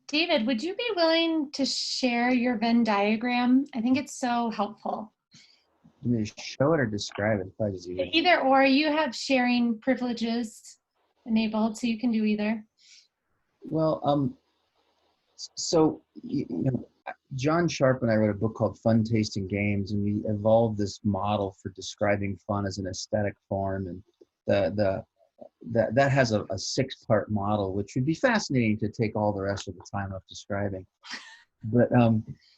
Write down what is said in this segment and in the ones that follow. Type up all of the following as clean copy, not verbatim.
David, would you be willing to share your Venn diagram? I think it's so helpful. You mean show it or describe it? It's probably just easier. Either or, you have sharing privileges enabled, so you can do either. Well, so John Sharp and I wrote a book called Fun, Taste, and Games, and we evolved this model for describing fun as an aesthetic form, and that has a 6-part model, which would be fascinating to take all the rest of the time up describing. But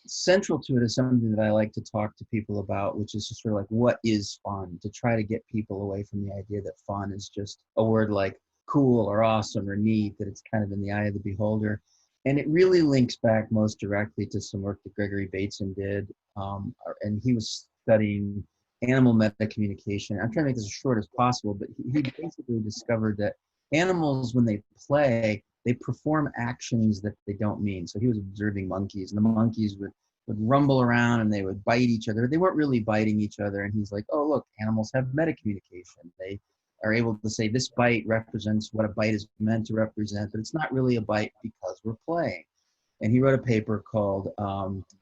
central to it is something that I like to talk to people about, which is just sort of like, what is fun? To try to get people away from the idea that fun is just a word like cool or awesome or neat, that it's kind of in the eye of the beholder. And it really links back most directly to some work that Gregory Bateson did. And he was studying animal meta-communication. I'm trying to make this as short as possible, but he basically discovered that animals, when they play, they perform actions that they don't mean. So he was observing monkeys, and the monkeys would rumble around and they would bite each other. They weren't really biting each other. And he's like, oh, look, animals have metacommunication. They are able to say this bite represents what a bite is meant to represent, but it's not really a bite because we're playing. And he wrote a paper called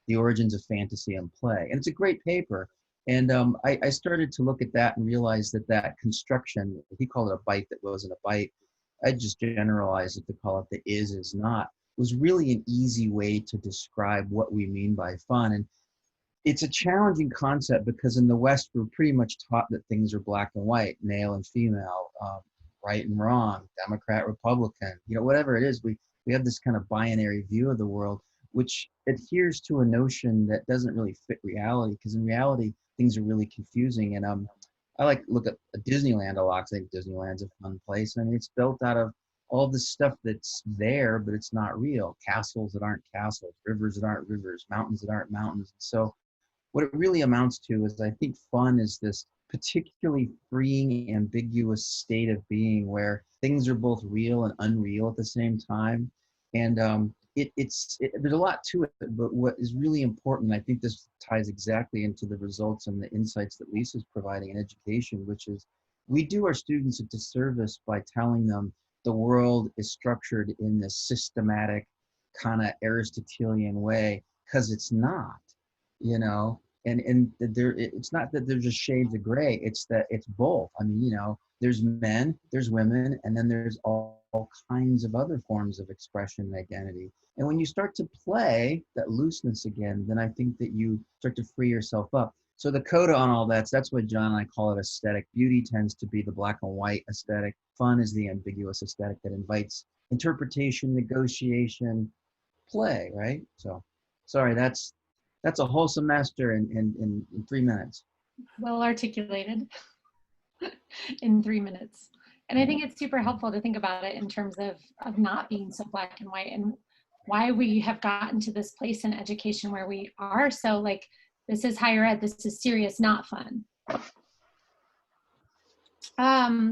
The Origins of Fantasy and Play. And it's a great paper. And I started to look at that and realize that construction, he called it a bite that wasn't a bite. I just generalized it to call it the is not, was really an easy way to describe what we mean by fun. And it's a challenging concept because in the West, we're pretty much taught that things are black and white, male and female, right and wrong, Democrat, Republican, whatever it is, we have this kind of binary view of the world, which adheres to a notion that doesn't really fit reality, because in reality, things are really confusing. And I like to look at Disneyland a lot. I think Disneyland's a fun place. I mean, it's built out of all this stuff that's there, but it's not real. Castles that aren't castles, rivers that aren't rivers, mountains that aren't mountains. So what it really amounts to is, I think fun is this particularly freeing, ambiguous state of being where things are both real and unreal at the same time. And there's a lot to it, but what is really important, I think this ties exactly into the results and the insights that Lisa's providing in education, which is we do our students a disservice by telling them the world is structured in this systematic kind of Aristotelian way, because it's not, and there, it's not that there's just shades of gray, it's that it's both. I mean, there's men, there's women, and then there's all kinds of other forms of expression and identity. And when you start to play that looseness again, then I think that you start to free yourself up. So the coda on all that's what John and I call it aesthetic. Beauty tends to be the black and white aesthetic. Fun is the ambiguous aesthetic that invites interpretation, negotiation, play, right? So, sorry, that's a whole semester in 3 minutes. Well articulated in 3 minutes. And I think it's super helpful to think about it in terms of not being so black and white, and why we have gotten to this place in education where we are so like, this is higher ed, this is serious, not fun.